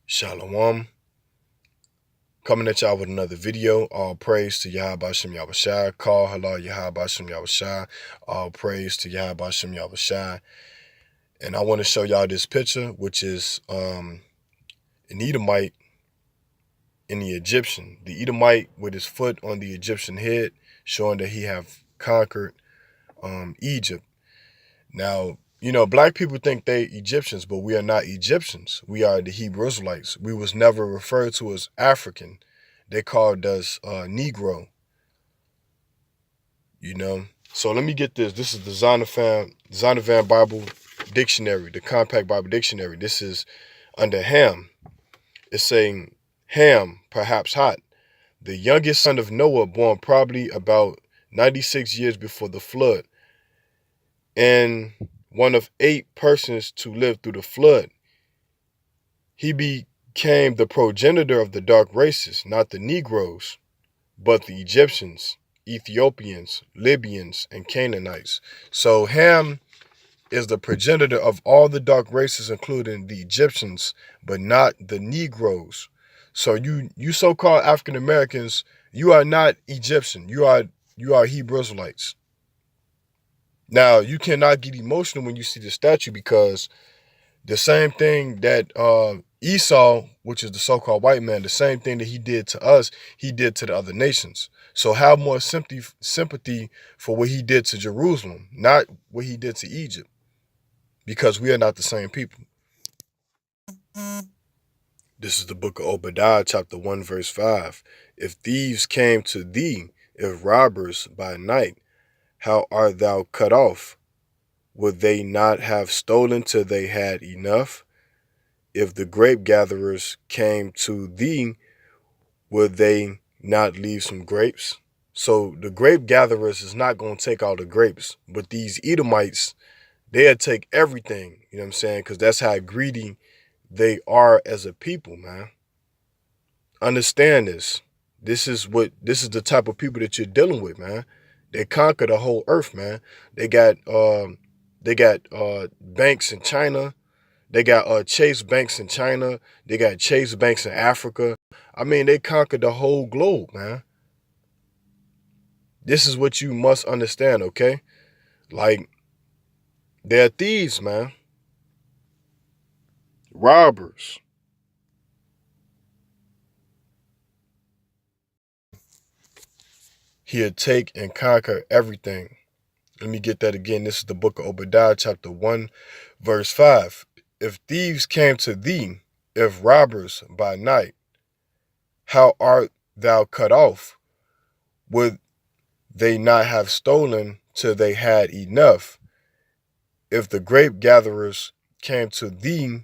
Shalom. Coming at y'all with another video. All praise to Yahweh Shem Yahushai. Call halal Yahweh Shem Yahushai. All praise to Yahweh Shem Yahushai. And I want to show y'all this picture, which is an Edomite in the Egyptian. The Edomite with his foot on the Egyptian head, showing that he have conquered Egypt. Now, you know, black people think they Egyptians, but we are not Egyptians. We are the Hebrew Israelites. We was never referred to as African. They called us Negro, you know. So let me get this. This is the Zondervan Bible Dictionary, the Compact Bible Dictionary. This is under Ham. It's saying Ham, perhaps hot, the youngest son of Noah, born probably about 96 years before the flood, and one of 8 persons to live through the flood. He became the progenitor of the dark races, not the Negroes, but the Egyptians, Ethiopians, Libyans, and Canaanites. So Ham is the progenitor of all the dark races, including the Egyptians, but not the Negroes. So you so-called African Americans, you are not Egyptian. You are Hebrew Israelites. Now, you cannot get emotional when you see the statue, because the same thing that Esau, which is the so-called white man, the same thing that he did to us, he did to the other nations. So have more sympathy for what he did to Jerusalem, not what he did to Egypt, because we are not the same people. This is the book of Obadiah, chapter 1, verse 5. If thieves came to thee, if robbers by night, how art thou cut off? Would they not have stolen till they had enough? If the grape gatherers came to thee, would they not leave some grapes? So the grape gatherers is not going to take all the grapes, but these Edomites, they'll take everything, you know what I'm saying? Because that's how greedy they are as a people, man. Understand this. This is the type of people that you're dealing with, man. They conquer the whole earth, man. They got banks in China. They got Chase banks in China. They got Chase banks in Africa. I mean, they conquered the whole globe, man. This is what you must understand, okay? Like, they're thieves, man. Robbers. He'll take and conquer everything. Let me get that again. This is the book of Obadiah, chapter 1, verse 5. If thieves came to thee, if robbers by night, how art thou cut off? Would they not have stolen till they had enough? If the grape gatherers came to thee,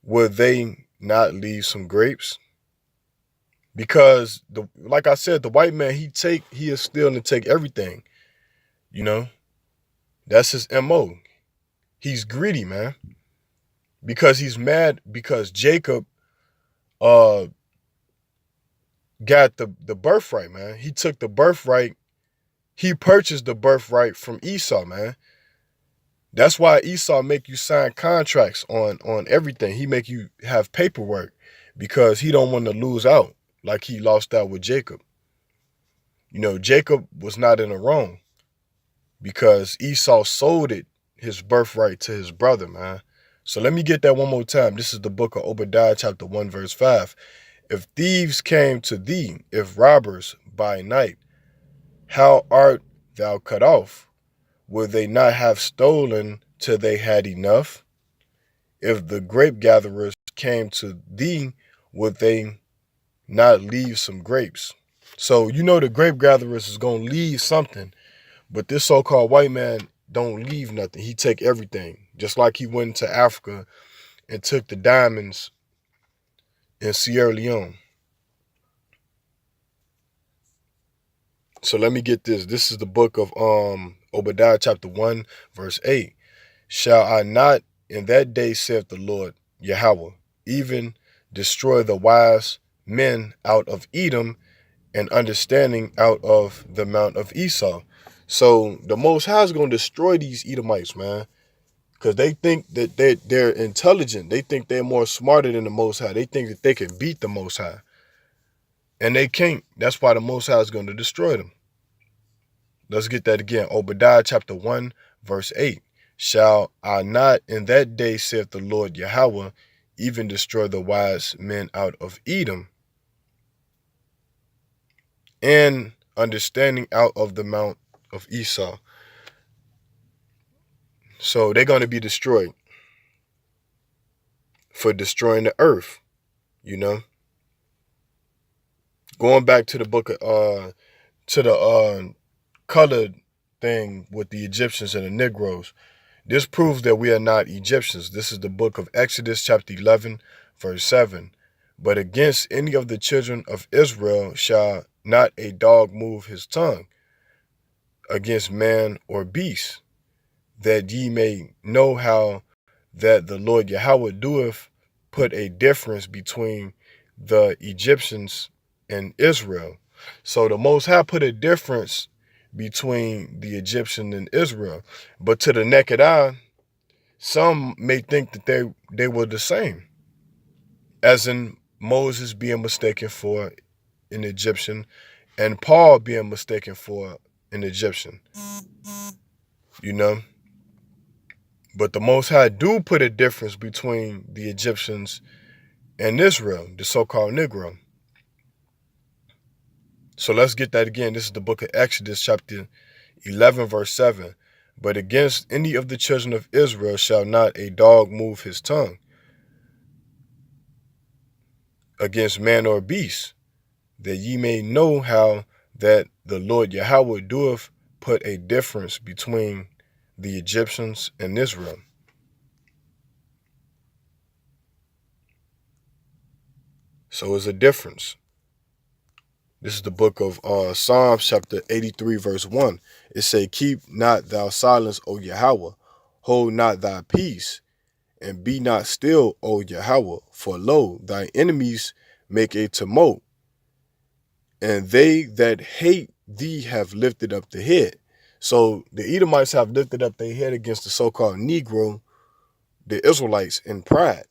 would they not leave some grapes? Because like I said, the white man, he is steal and take everything. You know, that's his MO. He's greedy, man. Because he's mad because Jacob got the birthright, man. He took the birthright. He purchased the birthright from Esau, man. That's why Esau make you sign contracts on everything. He make you have paperwork because he don't want to lose out like he lost out with Jacob. You know, Jacob was not in the wrong because Esau sold his birthright to his brother, man. So let me get that one more time. This is the book of Obadiah, chapter 1, verse 5. If thieves came to thee, if robbers by night, how art thou cut off? Would they not have stolen till they had enough? If the grape gatherers came to thee, would they not leave some grapes? So, you know, the grape gatherers is going to leave something, but this so-called white man don't leave nothing. He take everything. Just like he went to Africa and took the diamonds in Sierra Leone. So let me get this. This is the book of Obadiah, chapter 1, verse 8. Shall I not in that day, saith the Lord Yahweh, even destroy the wise men out of Edom and understanding out of the mount of Esau? So the Most High is going to destroy these Edomites, man. because they think that they're intelligent. They think they're more smarter than the Most High. They think that they can beat the Most High. And they can't. That's why the Most High is going to destroy them. Let's get that again. Obadiah chapter 1, verse 8. Shall I not in that day, saith the Lord Yahweh, even destroy the wise men out of Edom, and understanding out of the mount of Esau. So they're going to be destroyed for destroying the earth, you know. Going back to the book of, to the colored thing with the Egyptians and the Negroes. This proves that we are not Egyptians. This is the book of Exodus chapter 11, verse 7. But against any of the children of Israel shall not a dog move his tongue against man or beast, that ye may know how that the Lord Yahweh doeth put a difference between the Egyptians and Israel. So the Most High put a difference between the Egyptian and Israel. But to the naked eye, some may think that they were the same. As in Moses being mistaken for an Egyptian and Paul being mistaken for an Egyptian. You know? But the Most High do put a difference between the Egyptians and Israel, the so-called Negro. So let's get that again. This is the book of Exodus chapter 11, verse 7. But against any of the children of Israel shall not a dog move his tongue against man or beast, that ye may know how that the Lord Yahweh doeth put a difference between the Egyptians and Israel. So it's a difference. This is the book of Psalms chapter 83, verse 1. It say, keep not thou silence, O Yahweh, hold not thy peace, and be not still, O Yahweh, for lo, thy enemies make a tumult, and they that hate thee have lifted up the head. So the Edomites have lifted up their head against the so-called Negro, the Israelites, in pride.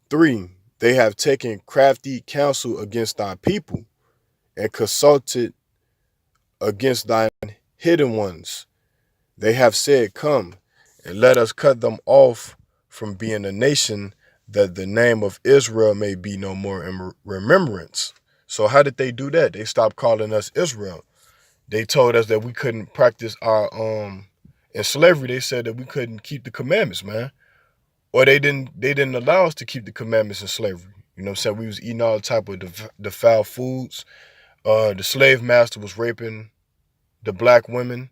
3, they have taken crafty counsel against thy people, and consulted against thine hidden ones. They have said, come, and let us cut them off from being a nation, that the name of Israel may be no more in remembrance. So how did they do that? They stopped calling us Israel. They told us that we couldn't practice our in slavery. They said that we couldn't keep the commandments, man. Or they didn't allow us to keep the commandments in slavery. You know what I'm saying? We was eating all type of defiled foods. The slave master was raping the black women,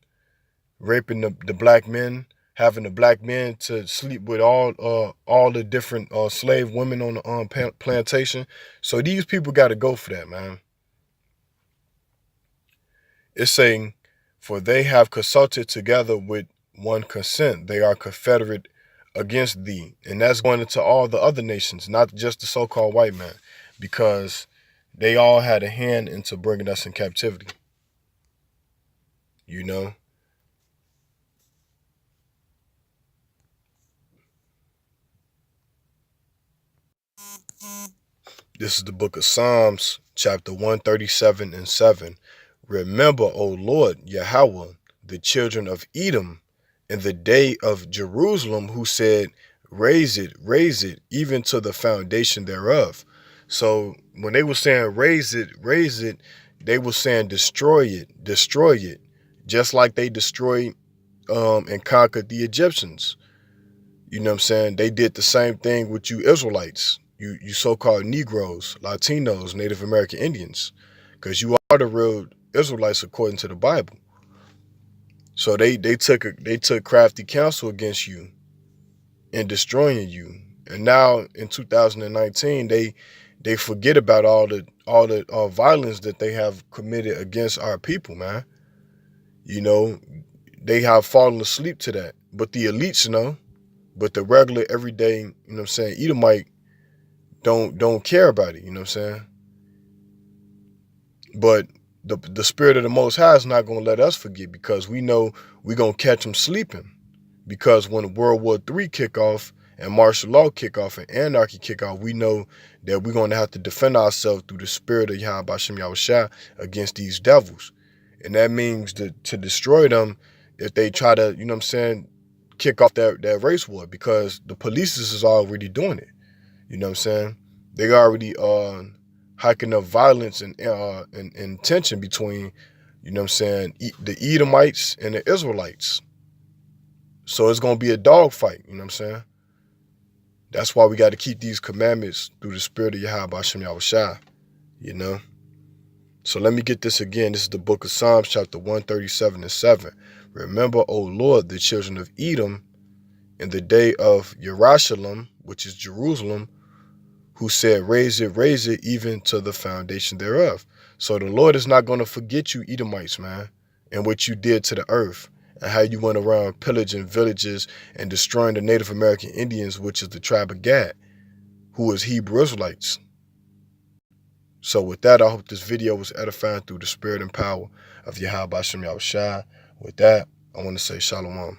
raping the black men, having the black men to sleep with all the different slave women on the plantation. So these people got to go for that, man. It's saying, for they have consulted together with one consent. They are confederate against thee. And that's going into all the other nations, not just the so-called white man, because they all had a hand into bringing us in captivity. You know? This is the book of Psalms, chapter 137 and 7. Remember, O Lord, Yahweh, the children of Edom, in the day of Jerusalem, who said, raise it, even to the foundation thereof. So when they were saying raise it, they were saying destroy it, just like they destroyed and conquered the Egyptians. You know what I'm saying? They did the same thing with you Israelites, you so-called Negroes, Latinos, Native American Indians, because you are the real Israelites according to the Bible. So they took crafty counsel against you and destroying you. And now in 2019, they forget about all the violence that they have committed against our people, man. You know, they have fallen asleep to that. But the elites know. But the regular, everyday, you know what I'm saying, Edomite don't care about it, you know what I'm saying? But the spirit of the Most High is not going to let us forget, because we know we're going to catch them sleeping. Because when World War III kick off and martial law kick off and anarchy kick off, we know that we're going to have to defend ourselves through the spirit of Yahweh Shem Yahushua against these devils. And that means to destroy them if they try to, you know what I'm saying, kick off that race war, because the police is already doing it. You know what I'm saying? They already hiking up violence and tension between, you know what I'm saying, the Edomites and the Israelites. So it's going to be a dogfight, you know what I'm saying? That's why we got to keep these commandments through the spirit of Yahweh Shem Yahushua, you know? So let me get this again. This is the book of Psalms, chapter 137 and 7. Remember, O Lord, the children of Edom in the day of Yerushalayim, which is Jerusalem, who said, raise it, even to the foundation thereof. So the Lord is not going to forget you Edomites, man, and what you did to the earth, and how you went around pillaging villages and destroying the Native American Indians, which is the tribe of Gad, who is Hebrew Israelites. So with that, I hope this video was edifying through the spirit and power of Yahweh Shem Yahushua. With that, I want to say shalom.